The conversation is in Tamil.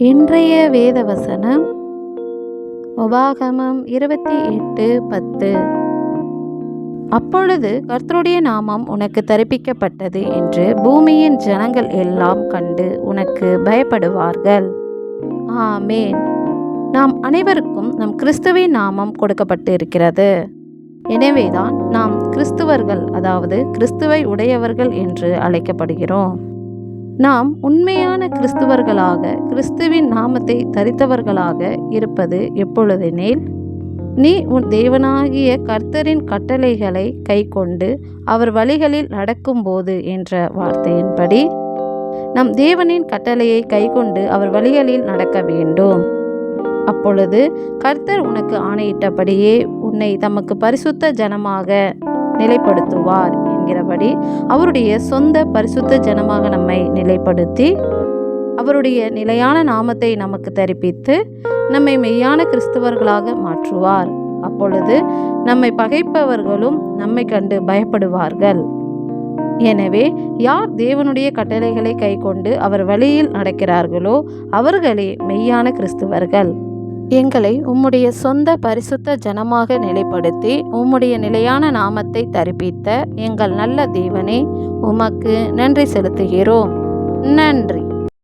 இன்றைய வேத வசனம் உபாகமம் 28:10. அப்பொழுது கர்த்தருடைய நாமம் உனக்கு தரிப்பிக்கப்பட்டது என்று பூமியின் ஜனங்கள் எல்லாம் கண்டு உனக்கு பயப்படுவார்கள். ஆமேன். நாம் அனைவருக்கும் நம் கிறிஸ்துவின் நாமம் கொடுக்கப்பட்டு இருக்கிறது. எனவேதான் நாம் கிறிஸ்துவர்கள், அதாவது கிறிஸ்துவை உடையவர்கள் என்று அழைக்கப்படுகிறோம். நாம் உண்மையான கிறிஸ்துவர்களாக, கிறிஸ்துவின் நாமத்தை தரித்தவர்களாக இருப்பது எப்பொழுதெனில், நீ உன் தேவனாகிய கர்த்தரின் கட்டளைகளை கைக்கொண்டு அவர் வழிகளில் நடக்கும்போது என்ற வார்த்தையின்படி நம் தேவனின் கட்டளையை கைக்கொண்டு அவர் வழிகளில் நடக்க வேண்டும். அப்பொழுது கர்த்தர் உனக்கு ஆணையிட்டபடியே உன்னை தமக்கு பரிசுத்த ஜனமாக நிலைப்படுத்துவார் என்கிறபடி அவருடைய சொந்த பரிசுத்த ஜனமாக நம்மை நிலைப்படுத்தி அவருடைய நிலையான நாமத்தை நமக்கு தரிப்பித்து நம்மை மெய்யான கிறிஸ்தவர்களாக மாற்றுவார். அப்பொழுது நம்மை பகைப்பவர்களும் நம்மை கண்டு பயப்படுவார்கள். எனவே யார் தேவனுடைய கட்டளைகளை கைக்கொண்டு அவர் வழியில் நடக்கிறார்களோ அவர்களே மெய்யான கிறிஸ்தவர்கள். எங்களை உம்முடைய சொந்த பரிசுத்த ஜனமாக நிலைப்படுத்தி உம்முடைய நிலையான நாமத்தை தரிப்பித்த எங்கள் நல்ல தேவனே, உமக்கு நன்றி செலுத்துகிறோம். நன்றி.